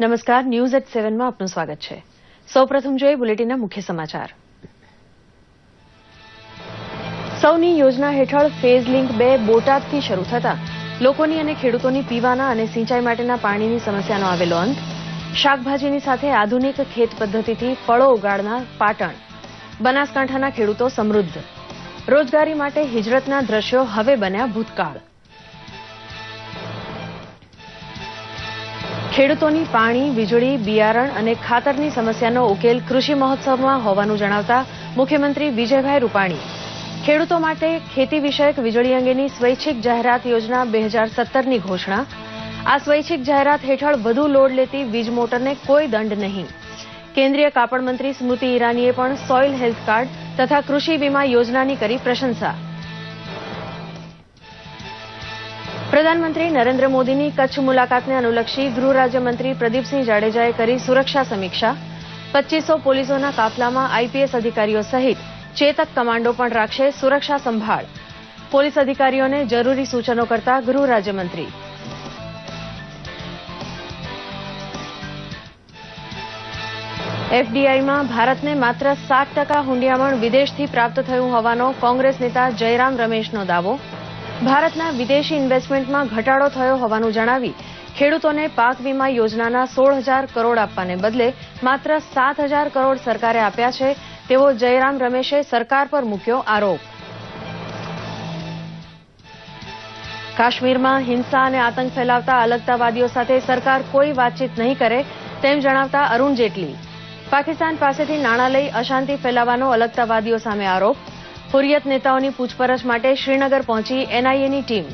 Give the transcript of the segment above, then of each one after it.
નમસ્કાર, news at 7 માં આપનું સ્વાગત છે. સૌપ્રથમ જોઈએ બુલેટિનના મુખ્ય સમાચાર. સૌની યોજના હેઠળ ફેઝ લિંક 2 બોટાદથી શરૂ થતા લોકોની અને ખેડૂતોની પીવાના અને સિંચાઈ માટેના પાણીની સમસ્યાનો આવેલો અંત. શાકભાજીની સાથે આધુનિક ખેત પદ્ધતિથી ફળો ઉગાડનાર પાટણ. બનાસકાંઠાના ખેડૂતો સમૃદ્ધ. રોજગારી માટે હિજરતના દ્રશ્યો હવે બન્યા ભૂતકાળ. ખેડૂતોની પાણી, વીજળી, બિયારણ અને ખાતરની સમસ્યાનો ઉકેલ કૃષિ મહોત્સવમાં હોવાનું જણાવતા મુખ્યમંત્રી વિજયભાઈ રૂપાણી. ખેડૂતો માટે ખેતી વિષયક વીજળી અંગેની સ્વૈચ્છિક જાહેરાત યોજના 2017ની ઘોષણા. આ સ્વૈચ્છિક જાહેરાત હેઠળ વધુ લોડ લેતી વીજ મોટરને કોઈ દંડ નહીં. કેન્દ્રીય કાપડ મંત્રી સ્મૃતિ ઈરાનીએ પણ સોઇલ હેલ્થ કાર્ડ તથા કૃષિ વીમા યોજનાની કરી પ્રશંસા. પ્રધાનમંત્રી નરેન્દ્ર મોદીની કચ્છ મુલાકાતને અનુલક્ષી ગૃહ રાજ્યમંત્રી પ્રદીપસિંહ જાડેજાએ કરી સુરક્ષા સમીક્ષા. 2500 પોલીસોના કાફલામાં આઈપીએસ અધિકારીઓ સહિત ચેતક કમાન્ડો પણ રાખશે સુરક્ષા સંભાળ. પોલીસ અધિકારીઓને જરૂરી સૂચનો કરતા ગૃહ રાજ્યમંત્રી. એફડીઆઈમાં ભારતને માત્ર 7% હુંડિયામણ વિદેશથી પ્રાપ્ત થયું હોવાનો કોંગ્રેસ નેતા જયરામ રમેશનો દાવો. ભારતના વિદેશી ઇન્વેસ્ટમેન્ટમાં ઘટાડો થયો હોવાનું જણાવી ખેડૂતોને પાક વીમા યોજનાના 16,000 કરોડ આપવાને બદલે માત્ર 7,000 કરોડ સરકારે આપ્યા છે તેવો જયરામ રમેશે સરકાર પર મૂક્યો આરોપ. કાશ્મીરમાં હિંસા અને આતંક ફેલાવતા અલગતાવાદીઓ સાથે સરકાર કોઈ વાતચીત નહીં કરે તેમ જણાવતા અરુણ જેટલી. પાકિસ્તાન પાસેથી નાણાં લઈ અશાંતિ ફેલાવવાનો અલગતાવાદીઓ સામે આરોપ. હુરિયત નેતાઓની પૂછપરછ માટે શ્રીનગર પહોંચી એનઆઈએની ટીમ.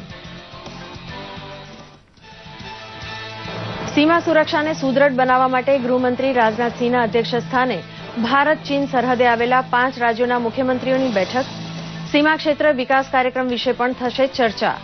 સીમા સુરક્ષાને સુદૃઢ બનાવવા માટે ગૃહમંત્રી રાજનાથસિંહના અધ્યક્ષસ્થાને ભારત ચીન સરહદે આવેલા 5 રાજ્યોના મુખ્યમંત્રીઓની બેઠક. સીમા ક્ષેત્ર વિકાસ કાર્યક્રમ વિશે પણ થશે ચર્ચા.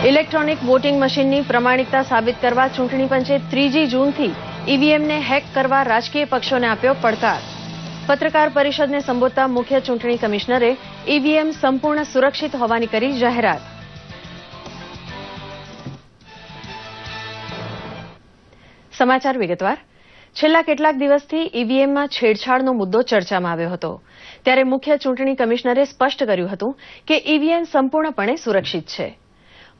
ઇલેક્ટ્રોનિક વોટિંગ મશીનની પ્રમાણિકતા સાબિત કરવા ચૂંટણી પંચે 3જી જૂનથી ઈવીએમને હેક કરવા રાજકીય પક્ષોને આપ્યો પડકાર. પત્રકાર પરિષદને સંબોધતા મુખ્ય ચૂંટણી કમિશનરે ઈવીએમ સંપૂર્ણ સુરક્ષિત હોવાની કરી જાહેરાત. સમાચાર વિગતવાર. છેલ્લા કેટલાક દિવસથી ઈવીએમમાં છેડછાડનો મુદ્દો ચર્ચામાં આવ્યો હતો. ત્યારે મુખ્ય ચૂંટણી કમિશનરે સ્પષ્ટ કર્યું હતું કે ઈવીએમ સંપૂર્ણપણે સુરક્ષિત છે.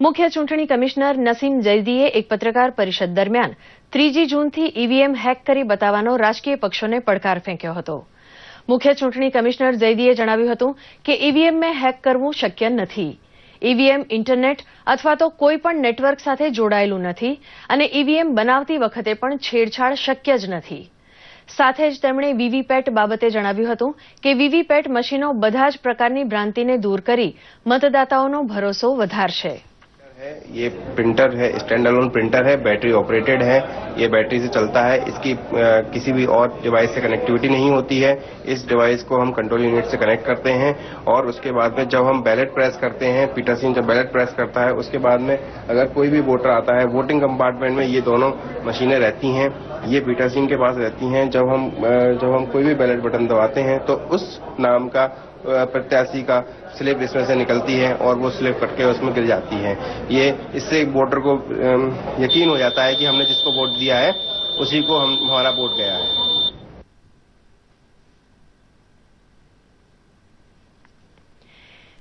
મુખ્ય ચૂંટણી કમિશનર નસીમ જૈદીએ એક પત્રકાર પરિષદ દરમિયાન 3જી જૂનથી ઈવીએમ હેક કરી બતાવવાનો રાજકીય પક્ષોને પડકાર ફેંક્યો હતો. મુખ્ય ચૂંટણી કમિશનર જૈદીએ જણાવ્યું હતું કે ઈવીએમને હેક કરવું શક્ય નથી. ઈવીએમ ઇન્ટરનેટ અથવા તો કોઈ પણ નેટવર્ક સાથે જોડાયેલું નથી અને ઈવીએમ બનાવતી વખતે પણ છેડછાડ શક્ય જ નથી. સાથે જ તેમણે વીવીપેટ બાબતે જણાવ્યું હતું કે વીવીપેટ મશીનો બધા જ પ્રકારની ભ્રાંતિને દૂર કરી મતદાતાઓનો ભરોસો વધારશે. ये प्रिंटर है, स्टैंड अलोन प्रिंटर है, बैटरी ऑपरेटेड है, ये बैटरी से चलता है, इसकी किसी भी और डिवाइस से कनेक्टिविटी नहीं होती है. इस डिवाइस को हम कंट्रोल यूनिट से कनेक्ट करते हैं और उसके बाद में जब हम बैलेट प्रेस करते हैं, पीटरसन जब बैलेट प्रेस करता है उसके बाद में अगर कोई भी वोटर आता है वोटिंग कंपार्टमेंट में ये दोनों मशीनें रहती हैं, ये पीटरसन के पास रहती हैं. जब हम कोई भी बैलेट बटन दबाते हैं तो उस नाम का प्रत्याशी का स्लिप इसमें से निकलती है और वो स्लिप कट के उसमें गिर जाती है. ये इससे वोटर को यकीन हो जाता है कि हमने जिसको वोट दिया है उसी को हमारा वोट गया है.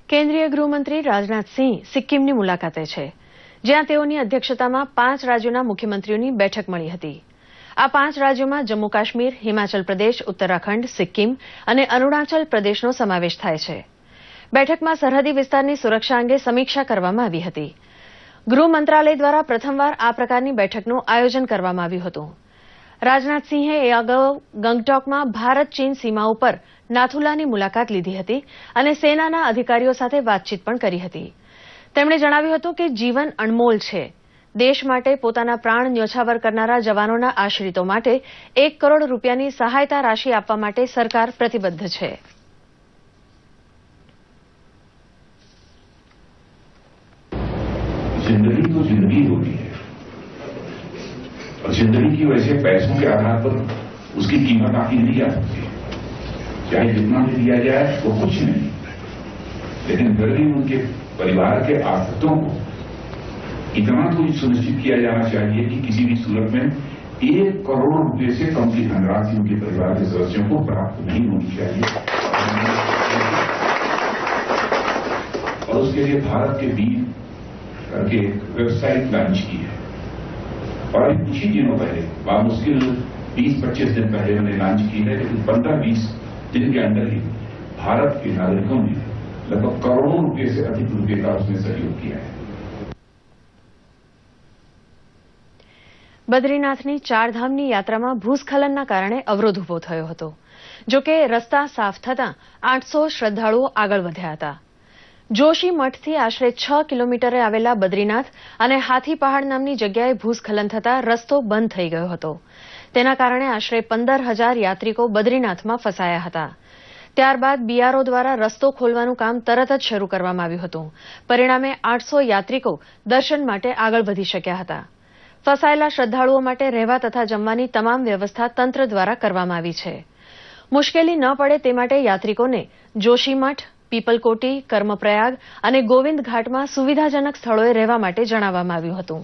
કેન્દ્રીય ગૃહમંત્રી રાજનાથસિંહ સિક્કિમની મુલાકાતે છે, જ્યાં તેઓની અધ્યક્ષતામાં 5 રાજ્યોના મુખ્યમંત્રીઓની બેઠક મળી હતી. આ 5 રાજ્યોમાં જમ્મુ કાશ્મીર, હિમાચલ પ્રદેશ, ઉત્તરાખંડ, સિક્કિમ અને અરુણાચલ પ્રદેશનો સમાવેશ થાય છે. બેઠકમાં સરહદી વિસ્તારની સુરક્ષા અંગે સમીક્ષા કરવામાં આવી હતી. ગૃહ મંત્રાલય દ્વારા પ્રથમવાર આ પ્રકારની બેઠકનું આયોજન કરવામાં આવ્યું હતું. રાજનાથસિંહે એ અગાઉ ગંગટોકમાં ભારત ચીન સીમા ઉપર નાથુલાની મુલાકાત લીધી હતી અને સેનાના અધિકારીઓ સાથે વાતચીત પણ કરી હતી. તેમણે જણાવ્યું હતું કે જીવન અણમોલ છે. દેશ માટે પોતાના પ્રાણ ન્યોછાવર કરનારા જવાનોના આશ્રિતો માટે 1 કરોડ રૂપિયાની સહાયતા રાશિ આપવા માટે સરકાર પ્રતિબદ્ધ છે. जिंदगी तो जिंदगी होती है और जिंदगी की वैसे पैसों के आधार पर उसकी कीमत आकी नहीं जा सकती. चाहे जितना भी दिया जाए वो कुछ नहीं, लेकिन फिर भी उनके परिवार के आश्रितों को इतना तो सुनिश्चित किया जाना चाहिए कि किसी भी सूरत में 1 करोड़ रुपए से कम की धनराशि उनके परिवार के सदस्यों को प्राप्त नहीं होनी चाहिए। और उसके लिए भारत के वीर करके वेबसाइट लॉन्च की है और अभी कुछ ही दिनों पहले, मुश्किल 20-25 दिन पहले मैंने लॉन्च की है, लेकिन 15-20 दिन के अंदर ही भारत के नागरिकों ने लगभग करोड़ों रुपए से अधिक रुपए का उसने सहयोग किया है। બદ્રીનાથની ચારધામની યાત્રામાં ભૂસ્ખલનના કારણે અવરોધ ઉભો થયો હતો. જોકે રસ્તા સાફ થતાં 800 શ્રદ્ધાળુઓ આગળ વધ્યા હતા. જોશી મઠથી આશરે 6 કિલોમીટરે આવેલા બદ્રીનાથ અને હાથી પહાડ નામની જગ્યાએ ભૂસ્ખલન થતાં રસ્તો બંધ થઈ ગયો હતો. તેના કારણે આશરે 15,000 યાત્રિકો બદ્રીનાથમાં ફસાયા હતા. ત્યારબાદ બીઆરઓ દ્વારા રસ્તો ખોલવાનું કામ તરત જ શરૂ કરવામાં આવ્યું હતું. પરિણામે 800 યાત્રિકો દર્શન માટે આગળ વધી શક્યા હતા. ફસાયેલા શ્રદ્ધાળુઓ માટે રહેવા તથા જમવાની તમામ વ્યવસ્થા તંત્ર દ્વારા કરવામાં આવી છે. મુશ્કેલી ન પડે તે માટે યાત્રિકોને જોશીમઠ, પીપલકોટી, કર્મપ્રયાગ અને ગોવિંદ ઘાટમાં સુવિધાજનક સ્થળોએ રહેવા માટે જણાવવામાં આવ્યું હતું.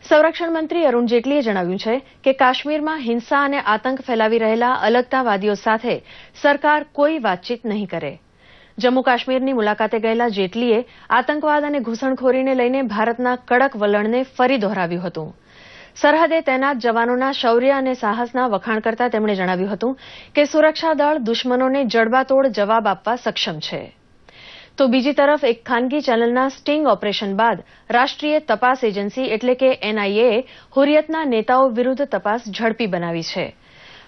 સંરક્ષણ મંત્રી અરુણ જેટલીએ જણાવ્યું છે કે કાશ્મીરમાં હિંસા અને આતંક ફેલાવી રહેલા અલગતાવાદીઓ સાથે સરકાર કોઈ વાતચીત નહીં કરે. જમ્મુ કાશ્મીરની મુલાકાતે ગયેલા જેટલીએ આતંકવાદ અને ઘૂસણખોરીને લઈને ભારતના કડક વલણને ફરી દોહરાવ્યું હતું. સરહદે તૈનાત જવાનોના શૌર્ય અને સાહસના વખાણ કરતા તેમણે જણાવ્યું હતું કે સુરક્ષા દળ દુશ્મનોને જડબાતોડ જવાબ આપવા સક્ષમ છે. તો બીજી તરફ એક ખાનગી ચેનલના સ્ટિંગ ઓપરેશન બાદ રાષ્ટ્રીય તપાસ એજન્સી એટલે કે એનઆઈએએ હુરિયતના नेताओं વિરુદ્ધ તપાસ ઝડપી બનાવી છે.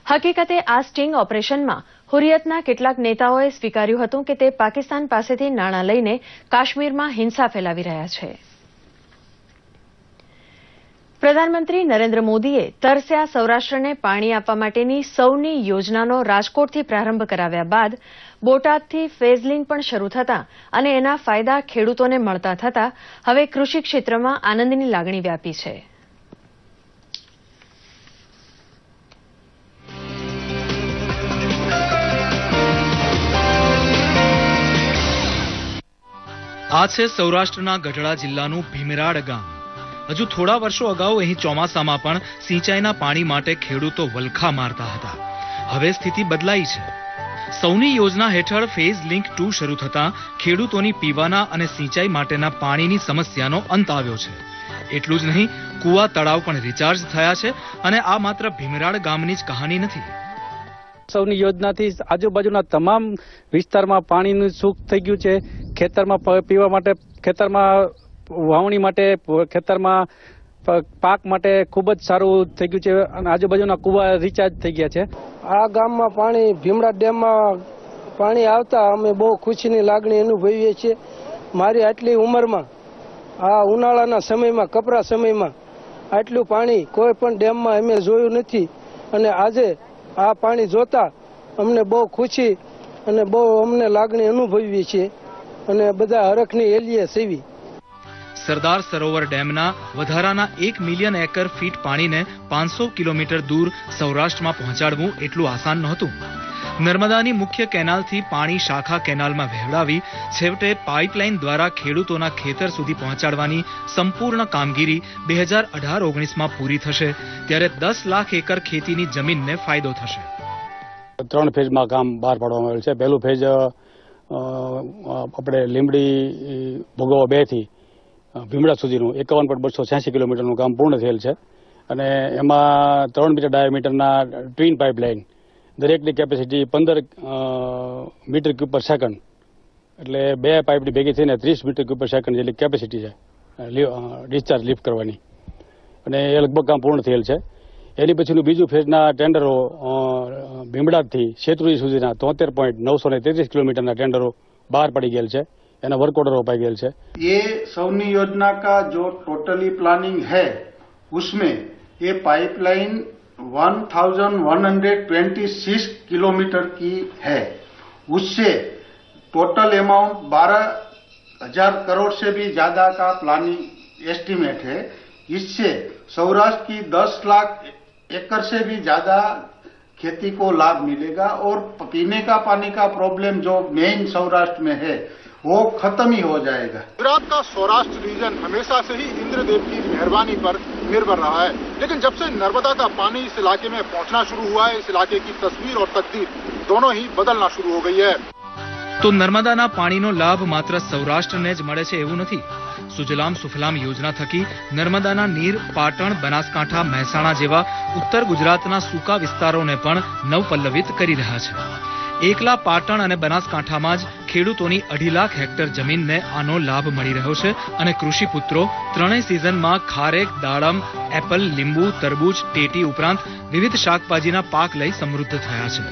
હકીકતે આ સ્ટિંગ ઓપરેશનમાં હુરિયતના કેટલાક નેતાઓએ સ્વીકાર્યું હતું કે તે પાકિસ્તાન પાસેથી નાણાં લઈને કાશ્મીરમાં હિંસા ફેલાવી રહ્યા છે. પ્રધાનમંત્રી નરેન્દ્ર મોદીએ તરસ્યા સૌરાષ્ટ્રને પાણી આપવા માટેની સૌની યોજનાનો રાજકોટથી પ્રારંભ કરાવ્યા બાદ બોટાદથી ફેઝ લિંક પણ શરૂ થતા અને એના ફાયદા ખેડૂતોને મળતા થતા હવે કૃષિ ક્ષેત્રમાં આનંદની લાગણી વ્યાપી છે. આ છે સૌરાષ્ટ્રના ગઢડા જિલ્લાનું ભીમરાડ ગામ. હજુ થોડા વર્ષો અગાઉ અહીં ચોમાસામાં પણ સિંચાઈના પાણી માટે ખેડૂતો વલખા મારતા હતા. હવે સ્થિતિ બદલાઈ છે. સૌની યોજના હેઠળ ફેઝ લિંક 2 શરૂ થતા ખેડૂતોની પીવાના અને સિંચાઈ માટેના પાણીની સમસ્યાનો અંત આવ્યો છે. એટલું જ નહીં, કુવા તળાવ પણ રિચાર્જ થયા છે અને આ માત્ર ભીમરાડ ગામની જ કહાની નથી. સૌની યોજનાથી આજુબાજુના તમામ વિસ્તારમાં પાણીનું સુખ થઈ ગયું છે. ખેતરમાં પીવા માટે, ખેતરમાં વાવણી માટે, ખેતરમાં પાક માટે ખૂબ જ સારું થઈ ગયું છે અને આજુબાજુના કુવા રિચાર્જ થઈ ગયા છે. આ ગામમાં પાણી ભીમરાડ ડેમમાં પાણી આવતા અમે બહુ ખુશીની લાગણી અનુભવીએ છીએ. મારી આટલી ઉંમરમાં આ ઉનાળાના સમયમાં, કપરા સમયમાં આટલું પાણી કોઈ પણ ડેમમાં અમે જોયું નથી અને આજે આ પાણી જોતા અમને બહુ ખુશી અને બહુ અમને લાગણી અનુભવીએ છીએ અને બધા હરખની એલીએ સેવી. સરદાર સરોવર ડેમના વધારાના 1 મિલિયન એકર ફીટ પાણીને 500 કિલોમીટર દૂર સૌરાષ્ટ્રમાં પહોંચાડવું એટલું આસાન નહોતું. નર્મદાની મુખ્ય કેનાલથી પાણી શાખા કેનાલમાં વહેવડાવી છેવટે પાઇપલાઇન દ્વારા ખેડૂતોના ખેતર સુધી પહોંચાડવાની સંપૂર્ણ કામગીરી 2018-19માં પૂરી થશે ત્યારે 10 લાખ એકર ખેતીની જમીનને ફાયદો થશે. 3 ફેઝમાં કામ બહાર પાડવામાં આવેલ છે. પહેલું ફેઝ આપણે લીંબડી ભોગવા 2 થી ભીમડા સુધીનું 51.286 કિલોમીટરનું કામ પૂર્ણ થયેલ છે અને એમાં 3 મીટર ડાયામીટરના ટ્વીન પાઇપલાઇન, દરેકની કેપેસિટી 15 મીટર ક્યુબ પર સેકન્ડ, એટલે 2 પાઇપની ભેગી થઈને 30 મીટર ક્યુબ પર સેકન્ડ જેટલી કેપેસિટી છે ડિસ્ચાર્જ લિફ્ટ કરવાની અને એ લગભગ કામ પૂર્ણ થયેલ છે. એની પછીનું બીજું ફેઝના ટેન્ડરો ભીમડાથી શેત્રુજી સુધીના 73.933 કિલોમીટરના ટેન્ડરો બહાર પડી ગયેલ છે. एना वर्क ऑर्डर हो पाएगा है. ये सौनी योजना का जो टोटली प्लानिंग है उसमें ये पाइपलाइन 1126 किलोमीटर की है. उससे टोटल अमाउंट 12,000 करोड़ से भी ज्यादा का प्लानिंग एस्टीमेट है. इससे सौराष्ट्र की 10 लाख एकड़ से भी ज्यादा खेती को लाभ मिलेगा और पीने का पानी का प्रॉब्लम जो मेन सौराष्ट्र में है वो खत्म ही हो जाएगा। गुजरात का सौराष्ट्र रीजन हमेशा से ही इंद्रदेव की मेहरबानी पर निर्भर रहा है, लेकिन जब से नर्मदा का पानी इस इलाके में पहुंचना शुरू हुआ है, इस इलाके की तस्वीर और तकदीर दोनों ही बदलना शुरू हो गई है। તો નર્મદાના પાણીનો લાભ માત્ર સૌરાષ્ટ્રને જ મળે છે એવું નથી. સુજલામ સુફલામ યોજના થકી નર્મદાના નીર પાટણ, બનાસકાંઠા, મહેસાણા જેવા ઉત્તર ગુજરાતના સૂકા વિસ્તારોને પણ નવપલ્લવિત કરી રહ્યા છે. એકલા પાટણ અને બનાસકાંઠામાં જ ખેડૂતોની 2.5 લાખ હેક્ટર જમીનને આનો લાભ મળી રહ્યો છે અને કૃષિપુત્રો ત્રણેય સિઝનમાં ખારેક, દાડમ, એપલ, લીંબુ, તરબૂચ, ટેટી ઉપરાંત વિવિધ શાકભાજીના પાક લઈ સમૃદ્ધ થયા છે.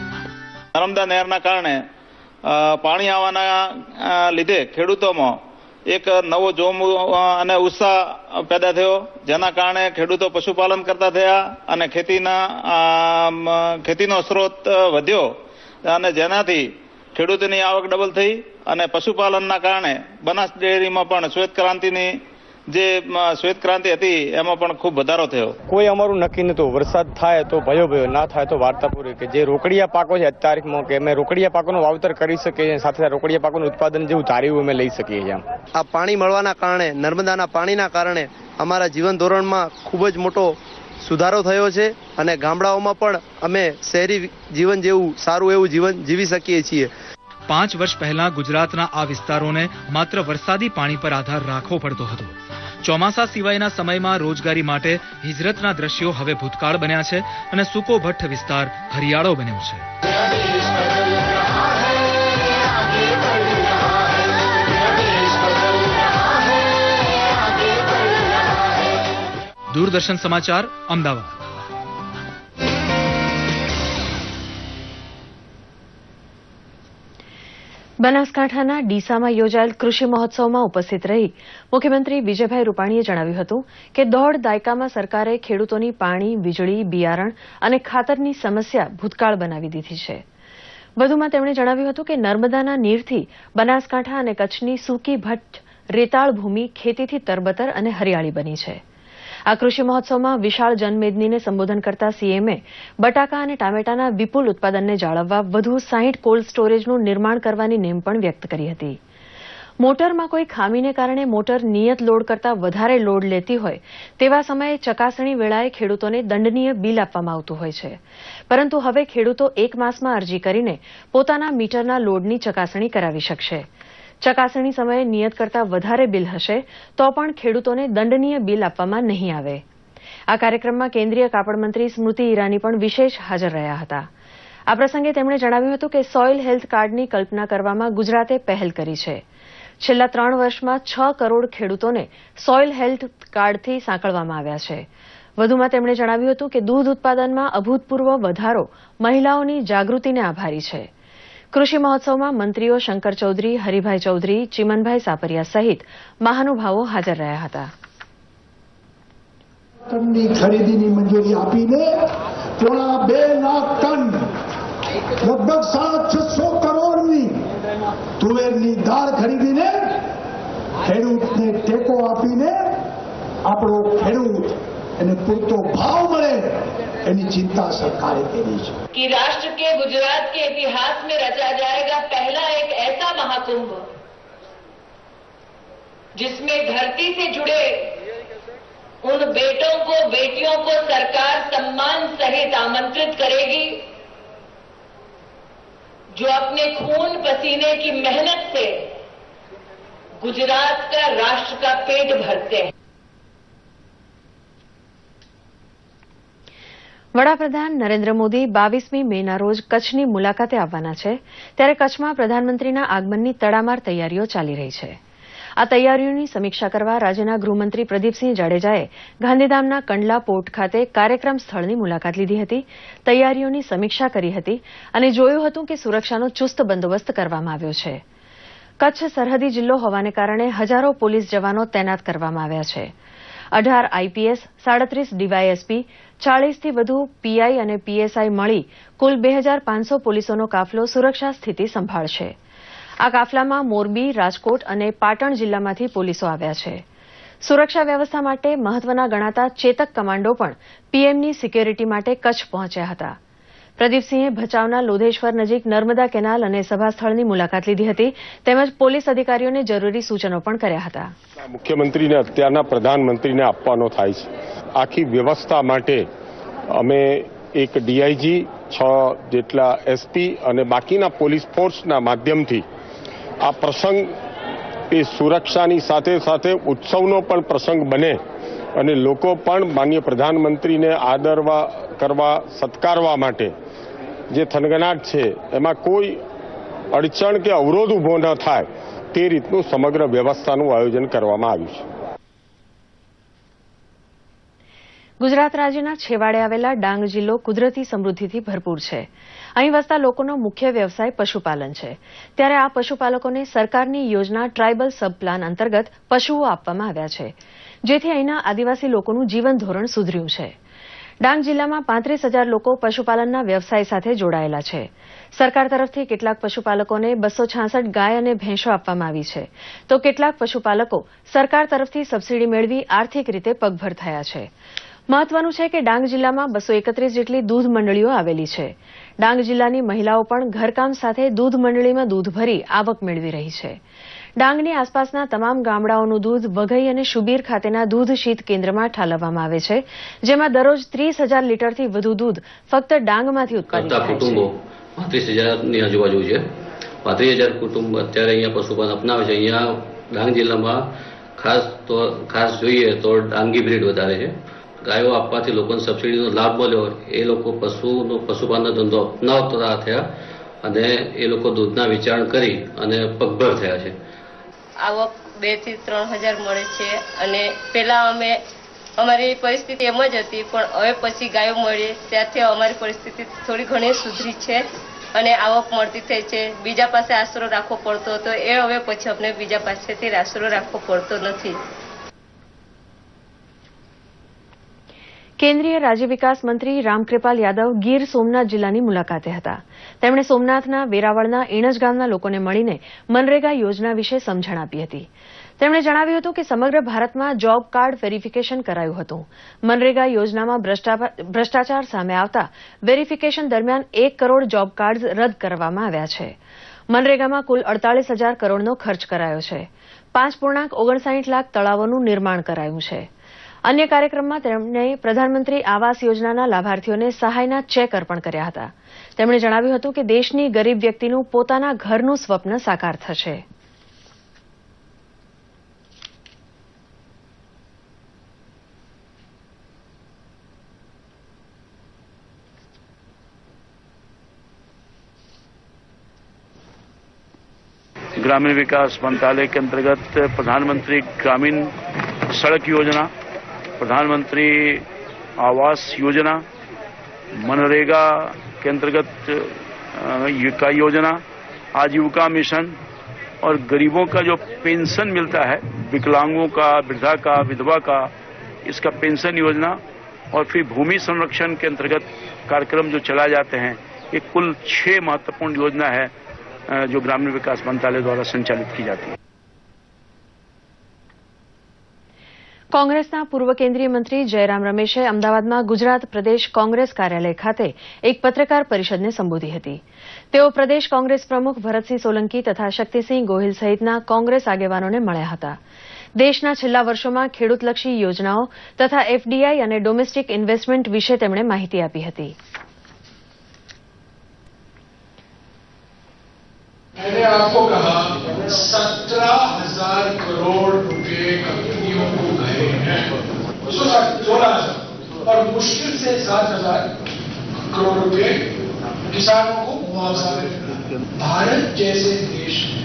નર્મદા નહેરના કારણે પાણી આવવાના લીધે ખેડૂતોમાં એક નવો જોમ અને ઉત્સાહ પેદા થયો, જેના કારણે ખેડૂતો પશુપાલન કરતા થયા અને ખેતીનો સ્ત્રોત વધ્યો અને જેનાથી ખેડૂતોની આવક ડબલ થઈ અને પશુપાલનના કારણે બનાસ ડેરીમાં પણ શ્વેત ક્રાંતિ હતી એમાં પણ ખૂબ વધારો થયો. કોઈ અમારું નક્કી નતું, વરસાદ થાય તો ભયો ના થાય તો વાર્તા પૂરી. કે જે રોકડિયા પાકો છે તારીખમાં કે અમે રોકડિયા પાકોનું વાવતર કરી શકીએ, સાથે રોકડિયા પાકોનું ઉત્પાદન જેવું ધાર્યું અમે લઈ શકીએ છીએ. આ પાણી મળવાના કારણે, નર્મદાના પાણીના કારણે અમારા જીવન ધોરણમાં ખૂબ જ મોટો સુધારો થયો છે અને ગામડાઓમાં પણ અમે શહેરી જીવન જેવું સારું એવું જીવન જીવી શકીએ છીએ. 5 વર્ષ પહેલા ગુજરાતના આ વિસ્તારોને માત્ર વરસાદી પાણી પર આધાર રાખવો પડતો હતો. ચોમાસા સિવાયના સમયમાં રોજગારી માટે હિજરતના દ્રશ્યો હવે ભૂતકાળ બન્યા છે અને સૂકો ભઠ્ઠ વિસ્તાર હરિયાળો બન્યો છે. દૂરદર્શન સમાચાર, અમદાવાદ. બનાસકાંઠાના ડીસામાં યોજાયેલ કૃષિ મહોત્સવમાં ઉપસ્થિત રહી મુખ્યમંત્રી વિજયભાઈ રૂપાણીએ જણાવ્યું હતું કે 1.5 દાયકામાં સરકારે ખેડૂતોની પાણી, વીજળી, બિયારણ અને ખાતરની સમસ્યા ભૂતકાળ બનાવી દીધી છે. વધુમાં તેમણે જણાવ્યું હતું કે નર્મદાના નીરથી બનાસકાંઠા અને કચ્છની સૂકી ભઠ્ઠ રેતાળ ભૂમિ ખેતીથી તરબતર અને હરિયાળી બની છે. આ કૃષિ મહોત્સવમાં વિશાળ જનમેદનીને સંબોધન કરતા સીએમએ બટાકા અને ટામેટાના વિપુલ ઉત્પાદનને જાળવવા વધુ 60 કોલ્ડ સ્ટોરેજનું નિર્માણ કરવાની નેમ પણ વ્યક્ત કરી હતી. મોટરમાં કોઈ ખામીને કારણે મોટર નિયત લોડ કરતાં વધારે લોડ લેતી હોય તેવા સમયે ચકાસણી વેળાએ ખેડૂતોને દંડનીય બિલ આપવામાં આવતું હોય છે, પરંતુ હવે ખેડૂતો 1 માસમાં અરજી કરીને પોતાના મીટરના લોડની ચકાસણી કરાવી શકશે. ચકાસણી સમયે નિયત કરતાં વધારે બિલ હશે તો પણ ખેડૂતોને દંડનીય બિલ આપવામાં નહીં આવે. આ કાર્યક્રમમાં કેન્દ્રીય કાપડ મંત્રી સ્મૃતિ ઈરાની પણ વિશેષ હાજર રહ્યા હતા. આ પ્રસંગે તેમણે જણાવ્યું હતું કે સોઇલ હેલ્થ કાર્ડની કલ્પના કરવામાં ગુજરાતે પહેલ કરી છે. છેલ્લા 3 વર્ષમાં 6 કરોડ ખેડૂતોને સોઇલ હેલ્થ કાર્ડથી સાંકળવામાં આવ્યા છે. વધુમાં તેમણે જણાવ્યું હતું કે દૂધ ઉત્પાદનમાં અભૂતપૂર્વ વધારો મહિલાઓની જાગૃતિને આભારી છે. કૃષિ મહોત્સવમાં મંત્રીઓ શંકર ચૌધરી, હરિભાઈ ચૌધરી, ચીમનભાઈ સાપરિયા સહિત મહાનુભાવો હાજર રહ્યા હતા. ટનની ખરીદીની મંજૂરી આપીને પોણા 2 લાખ ટન લગભગ 650 કરોડની તુવેરની દાળ ખરીદીને ખેડૂતને ટેકો આપીને આપણો ખેડૂત એને પૂરતો ભાવ મળે એની चिंता सरकार करी है कि राष्ट्र के गुजरात के इतिहास में रचा जाएगा पहला एक ऐसा महाकुंभ जिसमें धरती से जुड़े उन बेटों को, बेटियों को सरकार सम्मान सहित आमंत्रित करेगी जो अपने खून पसीने की मेहनत से गुजरात का, राष्ट्र का पेट भरते हैं. વડાપ્રધાન નરેન્દ્ર મોદી 22મી મેના રોજ કચ્છની મુલાકાતે આવવાના છે, ત્યારે કચ્છમાં પ્રધાનમંત્રીના આગમનની તડામાર તૈયારીઓ ચાલી રહી છે. આ તૈયારીઓની સમીક્ષા કરવા રાજ્યના ગૃહમંત્રી પ્રદીપસિંહ જાડેજાએ ગાંધીધામના કંડલા પોર્ટ ખાતે કાર્યક્રમ સ્થળની મુલાકાત લીધી હતી, તૈયારીઓની સમીક્ષા કરી હતી અને જોયું હતું કે સુરક્ષાનો ચુસ્ત બંદોબસ્ત કરવામાં આવ્યો છે. કચ્છ સરહદી જિલ્લો હોવાને કારણે હજારો પોલીસ જવાનો તૈનાત કરવામાં આવ્યા છે. 18 આઈપીએસ, 37 ડીવાયએસપી, 40થી વધુ પીઆઈ અને પીએસઆઈ મળી કુલ 2500 પોલીસોનો કાફલો સુરક્ષા સ્થિતિ સંભાળશે. આ કાફલામાં મોરબી, રાજકોટ અને પાટણ જિલ્લામાંથી પોલીસો આવ્યા છે. સુરક્ષા વ્યવસ્થા માટે મહત્વના ગણાતા ચેતક કમાન્ડો પણ પીએમની સિક્યોરિટી માટે કચ્છ પહોંચ્યા હતા. પ્રદીપસિંહે ભચાઉના લોધેશ્વર નજીક નર્મદા કેનાલ અને સભાસ્થળની મુલાકાત લીધી હતી તેમજ પોલીસ અધિકારીઓને જરૂરી સૂચનો પણ કર્યા હતા. મુખ્યમંત્રીને અત્યારના પ્રધાનમંત્રીને આપવાનો થાય છે. આખી વ્યવસ્થા માટે અમે એક ડીઆઈજી, 6 જેટલા એસપી અને બાકીના પોલીસ ફોર્સના માધ્યમથી આ પ્રસંગ એ સુરક્ષાની સાથે સાથે ઉત્સવનો પણ પ્રસંગ બને અને લોકો પણ માનનીય પ્રધાનમંત્રીને આદરવા કરવા સત્કારવા માટે જે થનગનાટ છે એમાં કોઈ અડચણ કે અવરોધ ઊભો ન થાય તે રીતનું સમગ્ર વ્યવસ્થાનું આયોજન કરવામાં આવ્યું છે. ગુજરાત રાજ્યના છેવાડે આવેલા ડાંગ જિલ્લો કુદરતી સમૃદ્ધિથી ભરપૂર છે. અહીં વસતા લોકોનો મુખ્ય વ્યવસાય પશુપાલન છે. ત્યારે આ પશુપાલકોને સરકારની યોજના ટ્રાયબલ સબ પ્લાન અંતર્ગત પશુઓ આપવામાં આવ્યા છે, જેથી અહીંના આદિવાસી લોકોનું જીવન ધોરણ સુધર્યું છે. ડાંગ જિલ્લામાં 35,000 લોકો પશુપાલનના વ્યવસાય સાથે જોડાયેલા છે. સરકાર તરફથી કેટલાક પશુપાલકોને 266 ગાય અને ભેંસો આપવામાં આવી છે, તો કેટલાક પશુપાલકો સરકાર તરફથી સબસીડી મેળવી આર્થિક રીતે પગભર થયા છે. મહત્વનું છે કે ડાંગ જિલ્લામાં 231 જેટલી દૂધ મંડળીઓ આવેલી છે. ડાંગ જિલ્લાની મહિલાઓ પણ ઘરકામ સાથે દૂધ મંડળીમાં દૂધ ભરી આવક મેળવી રહી છે. ડાંગની આસપાસના તમામ ગામડાઓનું દૂધ વઘઈ અને શુબીર ખાતેના દૂધ શીત કેન્દ્રમાં ઠાલવવામાં આવે છે, જેમાં દરરોજ 30,000 લીટરથી વધુ દૂધ ફક્ત ડાંગમાંથી ઉત્પાદિત થાય છે. 35,000ની આજુબાજુ છે. 35,000 કુટુંબ અત્યારે અહીંયા પશુપાલન અપનાવે છે. અહીંયા ડાંગ જિલ્લામાં ખાસ જોઈએ તો ડાંગી બ્રીડ વધારે છે. ગાયો આપવાથી લોકોને સબસિડીનો લાભ મળ્યો, એ લોકો પશુપાલનનો ધંધો અપનાવતા થયા અને એ લોકો દૂધના વેચાણ કરી અને પગભર થયા છે. આવક 2 થી 3,000 મળે છે અને પહેલા અમારી પરિસ્થિતિ એમ જ હતી, પણ હવે પછી ગાયો મળી ત્યાંથી અમારી પરિસ્થિતિ થોડી ઘણી સુધરી છે અને આવક મળતી થઈ છે. બીજા પાસે આશરો રાખવો પડતો હતો, એ હવે પછી અમને બીજા પાસેથી આશરો રાખવો પડતો નથી. કેન્દ્રીય રાજ્ય વિકાસ મંત્રી રામકૃપાલ યાદવ ગીર સોમનાથ જિલ્લાની મુલાકાતે હતા. તેમણે સોમનાથના વેરાવળના ઈણજ ગામના લોકોને મળીને મનરેગા યોજના વિશે સમજણ આપી હતી. તેમણે જણાવ્યું હતું કે સમગ્ર ભારતમાં જોબ કાર્ડ વેરિફિકેશન કરાયું હતું. મનરેગા યોજનામાં ભ્રષ્ટાચાર સામે આવતા વેરિફિકેશન દરમિયાન 1 કરોડ જોબ કાર્ડ રદ કરવામાં આવ્યા છે. મનરેગામાં કુલ 48,000 કરોડનો ખર્ચ કરાયો છે. 5.59 લાખ તળાવોનું નિર્માણ કરાયું છે. અન્ય કાર્યક્રમમાં તેમણે પ્રધાનમંત્રી આવાસ યોજનાના લાભાર્થીઓને સહાયના ચેક અર્પણ કર્યા હતા. તેમણે જણાવ્યું હતું કે દેશની ગરીબ વ્યક્તિનું પોતાના ઘરનું સ્વપ્ન સાકાર થશે. ग्रामीण विकास मंत्रालय के अंतर्गत प्रधानमंत्री ग्रामीण सड़क योजना, प्रधानमंत्री आवास योजना, मनरेगा के अंतर्गत युवा योजना, आजीविका मिशन और गरीबों का जो पेंशन मिलता है, विकलांगों का, वृद्धा का, विधवा का, इसका पेंशन योजना और फिर भूमि संरक्षण के अंतर्गत कार्यक्रम जो चलाए जाते हैं, ये कुल 6 महत्वपूर्ण योजना है जो ग्रामीण विकास मंत्रालय द्वारा संचालित की जाती है. કોંગ્રેસના પૂર્વ કેન્દ્રીય મંત્રી જયરામ રમેશે અમદાવાદમાં ગુજરાત પ્રદેશ કોંગ્રેસ કાર્યાલય ખાતે એક પત્રકાર પરિષદને સંબોધી હતી. તેઓ પ્રદેશ કોંગ્રેસ પ્રમુખ ભરતસિંહ સોલંકી તથા શક્તિસિંહ ગોહિલ સહિતના કોંગ્રેસ આગેવાનોને મળ્યા હતા. દેશના છેલ્લા વર્ષોમાં ખેડૂતલક્ષી યોજનાઓ તથા એફડીઆઈ અને ડોમેસ્ટિક ઇન્વેસ્ટમેન્ટ વિશે તેમણે માહિતી આપી હતી. मैंने आपको कहा 17,000 करोड़ रुपए कंपनियों को गए हैं, 16,000 और मुश्किल से 7,000 करोड़ रुपए किसानों को मुआवजा मिला. भारत जैसे देश में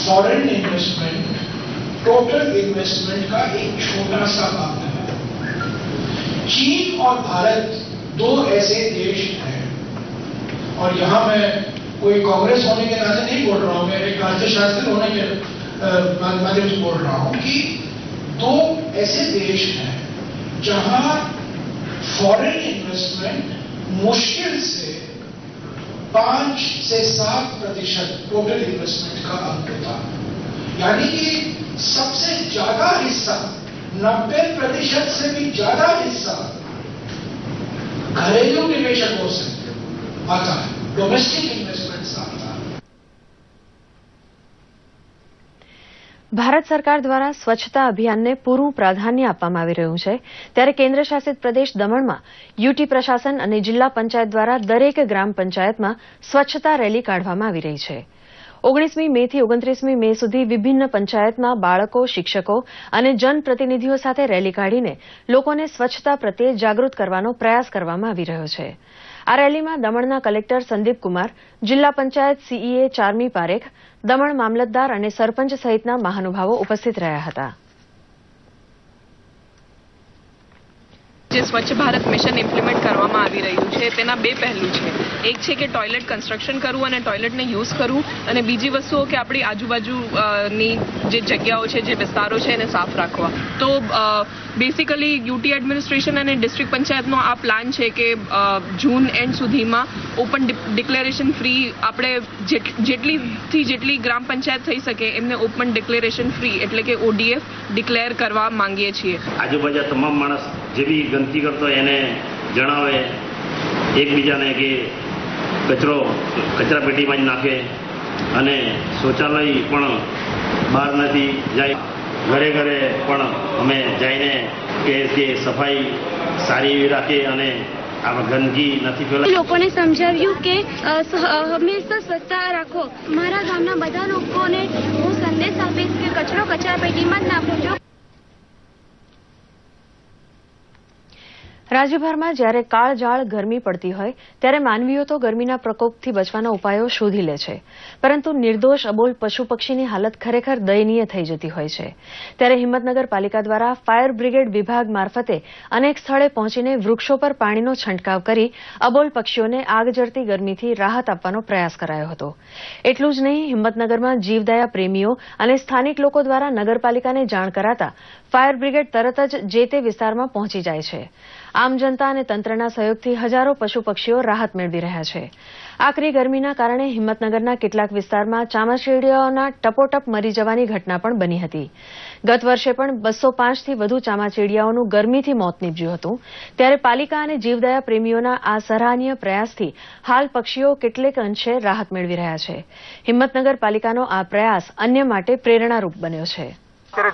फॉरेन इन्वेस्टमेंट टोटल इन्वेस्टमेंट का एक छोटा सा भाग है. चीन और भारत 2 ऐसे देश हैं, और यहाँ मैं कोई कांग्रेस होने के नाते नहीं बोल रहा हूं, मैं एक अर्थशास्त्री होने के माध्यम से बोल रहा हूं कि 2 ऐसे देश हैं जहां फॉरेन इन्वेस्टमेंट मुश्किल से 5 से 7% टोटल इन्वेस्टमेंट का अंक था. यानी कि सबसे ज्यादा हिस्सा 90% से भी ज्यादा हिस्सा घरेलू निवेशकों से आता है, डोमेस्टिक इन्वेस्टमेंट्स आता है। ભારત સરકાર દ્વારા સ્વચ્છતા અભિયાનને પૂરું પ્રાધાન્ય આપવામાં આવી રહ્યું છે, ત્યારે કેન્દ્ર શાસિત પ્રદેશ દમણમાં યુટી પ્રશાસન અને જિલ્લા પંચાયત દ્વારા દરેક ગ્રામ પંચાયતમાં સ્વચ્છતા રેલી કાઢવામાં આવી રહી છે. 19મી મે થી 29મી મે સુધી વિભિન્ન પંચાયતમાં બાળકો, શિક્ષકો અને જનપ્રતિનિધિઓ સાથે રેલી કાઢીને લોકોને સ્વચ્છતા પ્રત્યે જાગૃત કરવાનો પ્રયાસ કરવામાં આવી રહ્યો છે. આ રેલીમાં દમણના કલેક્ટર સંદીપ કુમાર, જિલ્લા પંચાયત સીઈએ ચારમી પારેખ, દમણ મામલતદાર અને સરપંચ સહિતના મહાનુભાવો ઉપસ્થિત રહ્યા હતા. જે સ્વચ્છ ભારત મિશન ઇમ્પ્લિમેન્ટ કરવામાં આવી રહ્યું છે તેના બે પહેલું છે. એક છે કે ટોયલેટ કન્સ્ટ્રક્શન કરવું અને ટોયલેટને યુઝ કરવું, અને બીજી વસ્તુઓ કે આપણી આજુબાજુની જે જગ્યાઓ છે, જે વિસ્તારો છે એને સાફ રાખવા. તો બેસિકલી યુટી એડમિનિસ્ટ્રેશન અને ડિસ્ટ્રિક્ટ પંચાયતનો આ પ્લાન છે કે જૂન એન્ડ સુધીમાં ઓપન ડિક્લેરેશન ફ્રી આપણે જેટલી ગ્રામ પંચાયત થઈ શકે એમને ઓપન ડિક્લેરેશન ફ્રી એટલે કે ઓડીએફ ડિક્લેર કરવા માંગીએ છીએ. આજુબાજુ તમામ માણસ જે બી ગંદકી કરતો એને જણાવે એકબીજાને કે કચરા પેટીમાં જ નાખે, અને શૌચાલય પણ બહાર નથી જાય. ઘરે ઘરે પણ અમે જઈને કે સફાઈ સારી એવી રાખે અને આ ગંદકી નથી ફેલાય. લોકોને સમજાવ્યું કે હંમેશા સ્વચ્છતા રાખો. મારા ગામના બધા લોકોને હું સંદેશ આપીશ કે કચરો કચરા પેટીમાં જ નાખો. રાજ્યભરમાં જ્યારે કાળઝાળ ગરમી પડતી હોય ત્યારે માનવીઓ તો ગરમીના પ્રકોપથી બચવાના ઉપાયો શોધી લે છે, પરંતુ નિર્દોષ અબોલ પશુ પક્ષીની હાલત ખરેખર દયનીય થઈ જતી હોય છે. ત્યારે હિંમતનગર પાલિકા દ્વારા ફાયર બ્રિગેડ વિભાગ મારફતે અનેક સ્થળે પહોંચીને વૃક્ષો પર પાણીનો છંટકાવ કરી અબોલ પક્ષીઓને આગ ઝરતી ગરમીથી રાહત આપવાનો પ્રયાસ કરાયો હતો. એટલું જ નહીં, હિંમતનગરમાં જીવદયા પ્રેમીઓ અને સ્થાનિક લોકો દ્વારા નગરપાલિકાને જાણ કરાતા ફાયર બ્રિગેડ તરત જ જે તે વિસ્તારમાં પહોંચી જાય છે. આમ જનતા અને તંત્રના સહયોગથી હજારો પશુ પક્ષીઓ રાહત મેળવી રહ્યા છે. આકરી ગરમીના કારણે હિંમતનગરના કેટલાક વિસ્તારમાં ચામાચીડિયાઓના ટપોટપ મરી જવાની ઘટના પણ બની હતી. ગત વર્ષે પણ 205થી વધુ ચામાચીડિયાઓનું ગરમીથી મોત નીપજ્યું હતું. ત્યારે પાલિકા અને જીવદયા પ્રેમીઓના આ સરાહનીય પ્રયાસથી હાલ પક્ષીઓ કેટલેક અંશે રાહત મેળવી રહ્યા છે. હિંમતનગર પાલિકાનો આ પ્રયાસ અન્ય માટે પ્રેરણારૂપ બન્યો છે. અત્યારે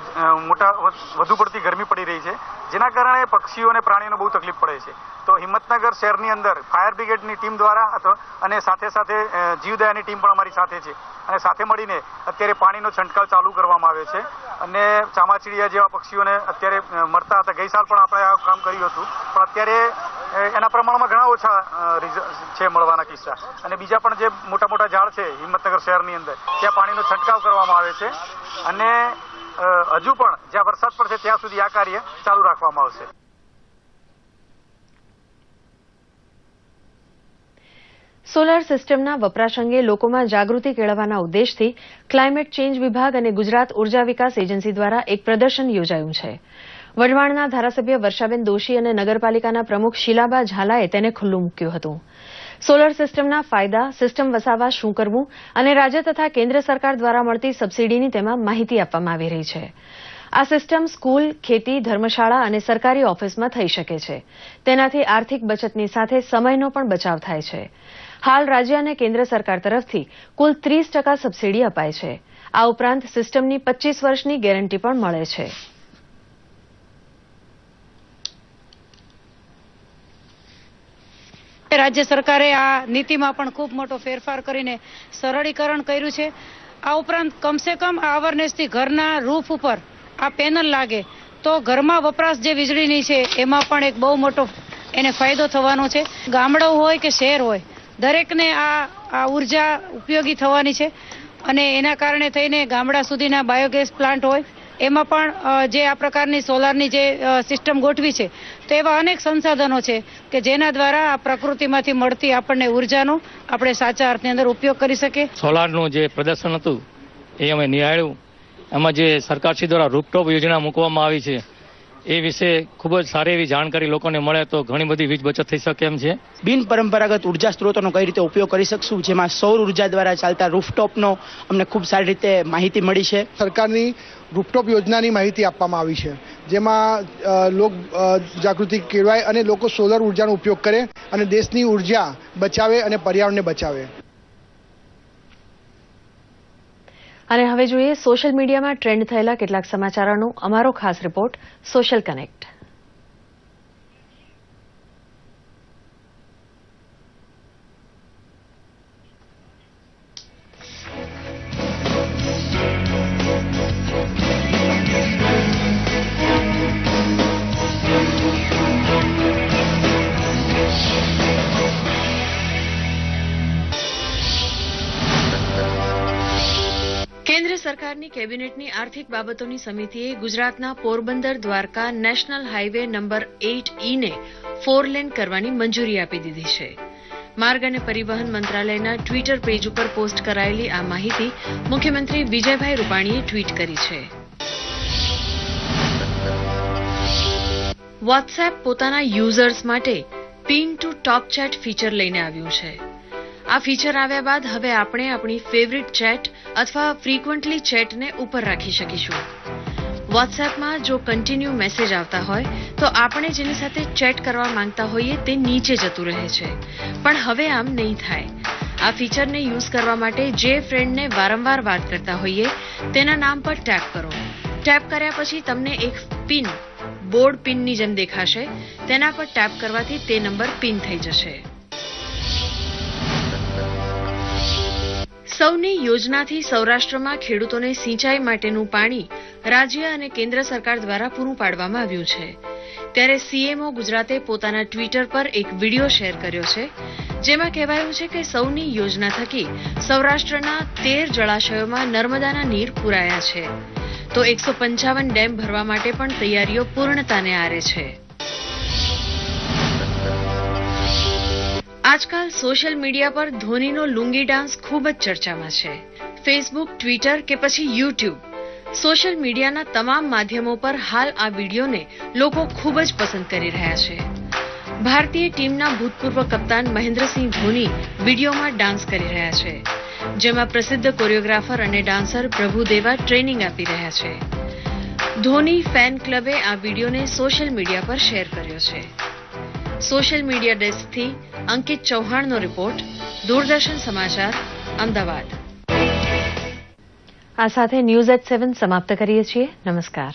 વધુ પડતી ગરમી પડી રહી છે, જેના કારણે પક્ષીઓ અને પ્રાણીઓને બહુ તકલીફ પડે છે. તો હિંમતનગર શહેરની અંદર ફાયર બ્રિગેડની ટીમ દ્વારા અને સાથે સાથે જીવદયાની ટીમ પણ અમારી સાથે છે, અને સાથે મળીને અત્યારે પાણીનો છંટકાવ ચાલુ કરવામાં આવે છે. અને ચામાચીડિયા જેવા પક્ષીઓને અત્યારે મરતા હતા. ગઈ સાલ પણ આપણે આ કામ કર્યું હતું, પણ અત્યારે એના પ્રમાણમાં ઘણા ઓછા છે મળવાના કિસ્સા. અને બીજા પણ જે મોટા મોટા ઝાડ છે હિંમતનગર શહેરની અંદર, ત્યાં પાણીનો છંટકાવ કરવામાં આવે છે. અને હજુ પણ જ્યાં વરસાદ પડશે ત્યાં સુધી આ કાર્ય ચાલુ રાખવામાં આવશે. સોલાર સિસ્ટમના વપરાશ અંગે લોકોમાં જાગૃતિ કેળવવાના ઉદ્દેશથી ક્લાઇમેટ ચેન્જ વિભાગ અને ગુજરાત ઉર્જા વિકાસ એજન્સી દ્વારા એક પ્રદર્શન યોજાયું છે. વઢવાણના ધારાસભ્ય વર્ષાબેન દોશી અને નગરપાલિકાના પ્રમુખ શીલાબા ઝાલાએ તેને ખુલ્લું મૂક્યું હતું. સોલર સિસ્ટમના ફાયદા, સિસ્ટમ વસાવવા શું કરવું અને રાજ્ય તથા કેન્દ્ર સરકાર દ્વારા મળતી સબસિડીની તેમાં માહિતી આપવામાં આવી રહી છે. આ સિસ્ટમ સ્કૂલ, ખેતી, ધર્મશાળા અને સરકારી ઓફિસમાં થઈ શકે છે. તેનાથી આર્થિક બચતની સાથે સમયનો પણ બચાવ થાય છે. હાલ રાજ્ય અને કેન્દ્ર સરકાર તરફથી કુલ 30% સબસિડી અપાય છે. આ ઉપરાંત સિસ્ટમની 25 વર્ષની ગેરંટી પણ મળે છે. રાજ્ય સરકારે આ નીતિમાં પણ ખૂબ મોટો ફેરફાર કરીને સરળીકરણ કર્યું છે. આ ઉપરાંત કમસે કમ આ અવેરનેસથી ઘરના રૂફ ઉપર આ પેનલ લાગે તો ઘરમાં વપરાશ જે વીજળીની છે એમાં પણ એક બહુ મોટો એને ફાયદો થવાનો છે. ગામડાઓ હોય કે શહેર હોય, દરેકને આ ઉર્જા ઉપયોગી થવાની છે. અને એના કારણે થઈને ગામડા સુધીના બાયોગેસ પ્લાન્ટ હોય એમાં પણ જે આ પ્રકારની સોલારની જે સિસ્ટમ ગોઠવી છે, તો એવા અનેક સંસાધનો છે કે જેના દ્વારા આ પ્રકૃતિમાંથી મળતી આપણને ઉર્જાનો આપણે સાચા અર્થની અંદર ઉપયોગ કરી શકીએ. સોલારનું જે પ્રદર્શન હતું એ અમે નિહાળ્યું. એમાં જે સરકારશ્રી દ્વારા રૂફટોપ યોજના મૂકવામાં આવી છે એ વિશે ખૂબ જ સારી એવી જાણકારી લોકોને મળે તો ઘણી બધી વીજ બચત થઈ શકે એમ છે. બિન પરંપરાગત ઉર્જા સ્ત્રોતોનો કઈ રીતે ઉપયોગ કરી શકશું, જેમાં સૌર ઉર્જા દ્વારા ચાલતા રૂફટોપનો અમને ખૂબ સારી રીતે માહિતી મળી છે. સરકારની રૂફટોપ યોજનાની માહિતી આપવામાં આવી છે, જેમાં લોક જાગૃતિ કેળવાય અને લોકો સોલર ઉર્જાનો ઉપયોગ કરે અને દેશની ઉર્જા બચાવે અને પર્યાવરણને બચાવે. અને હવે જોઈએ સોશિયલ મીડિયામાં ટ્રેન્ડ થયેલા કેટલાક સમાચારોનો અમારો ખાસ રિપોર્ટ સોશિયલ કનેક્ટ. કેન્દ્ર સરકારની કેબિનેટની આર્થિક બાબતોની સમિતિએ ગુજરાતના Porbandar Dwarka national highway number 8E ને 4 લેન કરવાની મંજૂરી આપી દીધી છે. માર્ગ અને પરિવહન મંત્રાલયના ટ્વિટર પેજ ઉપર પોસ્ટ કરાયેલી આ માહિતી મુખ્યમંત્રી વિજયભાઈ રૂપાણીએ ટ્વીટ કરી છે. વોટ્સએપ પોતાના યુઝર્સ માટે pin to talk chat feature લઈને આવ્યું છે. આ ફીચર આવ્યા બાદ હવે આપણે આપણી ફેવરિટ ચેટ અથવા ફ્રીક્વન્ટલી ચેટને ઉપર રાખી શકીશું. વોટ્સએપમાં જો કન્ટિન્યુ મેસેજ આવતા હોય તો આપણે જેની સાથે ચેટ કરવા માંગતા હોઈએ તે નીચે જતું રહે છે, પણ હવે આમ નહીં થાય. આ ફીચરને યુઝ કરવા માટે જે ફ્રેન્ડને વારંવાર વાત કરતા હોઈએ તેના નામ પર ટેપ કરો. ટેપ કર્યા પછી તમને એક પિન બોર્ડ પિનની જેમ દેખાશે. તેના પર ટેપ કરવાથી તે નંબર પિન થઈ જશે. સૌની યોજનાથી સૌરાષ્ટ્રમાં ખેડૂતોને સિંચાઈ માટેનું પાણી રાજ્ય અને કેન્દ્ર સરકાર દ્વારા પૂરું પાડવામાં આવ્યું છે. ત્યારે સીએમઓ ગુજરાતે પોતાના ટ્વિટર પર એક વિડીયો શેર કર્યો છે, જેમાં કહેવાયું છે કે સૌની યોજના થકી સૌરાષ્ટ્રના 13 જળાશયોમાં નર્મદાના નીર પૂરાયા છે, તો 155 ડેમ ભરવા માટે પણ તૈયારીઓ પૂર્ણતાને આરે છે. આજકાલ સોશિયલ મીડિયા પર ધોનીનો લુંગી ડાન્સ ખૂબ જ ચર્ચામાં છે. ફેસબુક, ટ્વિટર કે પછી યુટ્યુબ, સોશિયલ મીડિયાના તમામ માધ્યમો પર હાલ આ વિડીયોને લોકો ખૂબ જ પસંદ કરી રહ્યા છે. ભારતીય ટીમના ભૂતપૂર્વ કપ્તાન મહેન્દ્રસિંહ ધોની વિડીયોમાં ડાન્સ કરી રહ્યા છે, જેમાં પ્રસિદ્ધ કોરિયોગ્રાફર અને ડાન્સર પ્રભુદેવા ટ્રેનિંગ આપી રહ્યા છે. ધોની ફેન ક્લબે આ વિડીયોને સોશિયલ મીડિયા પર શેર કર્યો છે. સોશિયલ મીડિયા ડેસ્કથી અંકિત ચૌહાણનો રિપોર્ટ, દૂરદર્શન સમાચાર, અમદાવાદ. આ સાથે ન્યૂઝ એટ 7 સમાપ્ત કરીએ છીએ. નમસ્કાર.